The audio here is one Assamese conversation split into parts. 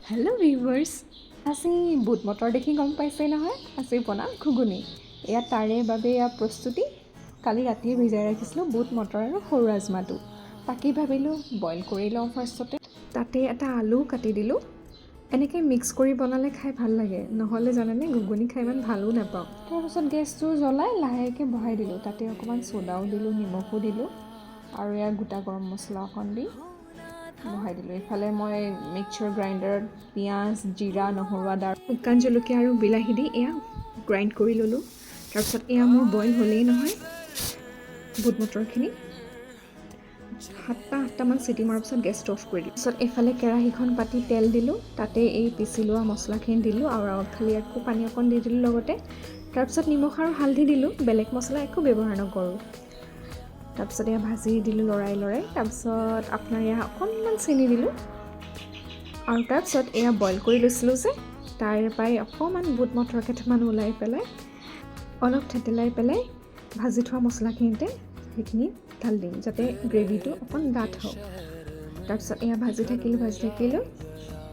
হেল্ল' ভিউৱাৰ্ছ, আজি বুট মটৰ দেখি গম পাইছেই নহয়, আজি বনাম ঘুগুনি। এয়া তাৰে বাবে প্ৰস্তুতি। কালি ৰাতিয়ে ভিজাই ৰাখিছিলোঁ বুট মটৰ আৰু সৰু ৰাজমাহটো। বাকী ভাবিলোঁ বইল কৰি লওঁ ফাৰ্ষ্টতে। তাতে এটা আলু কাটি দিলোঁ। এনেকৈ মিক্স কৰি বনালে খাই ভাল লাগে, নহ'লে জানেনে ঘুগুনি খাই ইমান ভালো নাপাওঁ। তাৰপিছত গেছটো জ্বলাই লাহেকৈ বহাই দিলোঁ। তাতে অকণমান চ'দাও দিলোঁ, নিমখো দিলোঁ আৰু এয়া গোটা গৰম মছলা অকণ দি বহাই দিলোঁ। এইফালে মই মিক্সাৰ গ্ৰাইণ্ডাৰত পিঁয়াজ, জিৰা, নহৰু, আদা, শুকান জলকীয়া আৰু বিলাহী দি এয়া গ্ৰাইণ্ড কৰি ল'লোঁ। তাৰপিছত এয়া মোৰ বইল হ'লেই নহয় বুট মটৰখিনি। 7-8টামান চিটি মৰাৰ পিছত গেছটো অফ কৰি দিলোঁ। তাৰপিছত এইফালে কেৰাহীখন পাতি তেল দিলোঁ, তাতে এই পিচি লোৱা মছলাখিনি দিলোঁ আৰু খালি আকৌ পানী অকণ দি দিলোঁ লগতে। তাৰপিছত নিমখ আৰু হালধি দিলোঁ, বেলেগ মছলা একো ব্যৱহাৰ নকৰোঁ। তাৰপিছত এয়া ভাজি দিলোঁ লৰাই। তাৰপিছত আপোনাৰ এয়া অকণমান চেনি দিলোঁ আৰু তাৰপিছত এয়া বইল কৰি লৈছিলোঁ যে তাৰ পৰাই অকণমান বুট মটৰ কেইটামান ওলাই পেলাই অলপ থেতেলাই পেলাই ভাজি থোৱা মছলাখিনিতে সেইখিনি ঢালি দিম, যাতে গ্ৰেভিটো অকণ ডাঠ হওক। তাৰপিছত এয়া ভাজি থাকিলোঁ।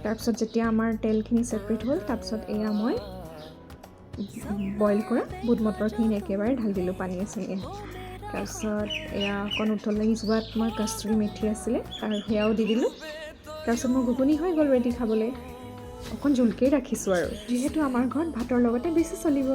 তাৰপিছত যেতিয়া আমাৰ তেলখিনি ছেপাৰেট হ'ল, তাৰপিছত এয়া মই বইল কৰা বুট মটৰখিনি একেবাৰে ঢালি দিলোঁ পানীয়ে চানীয়ে। তাৰপিছত এয়া অকণ উতলি যোৱাত মই কষ্টুৰি মেথি আছিলে আৰু সেয়াও দি দিলোঁ। তাৰপিছত মোৰ ঘুগুনি হৈ গ'ল ৰেডি খাবলৈ। অকণ জোলকেই ৰাখিছোঁ আৰু যিহেতু আমাৰ ঘৰত ভাতৰ লগতে বেছি চলিব।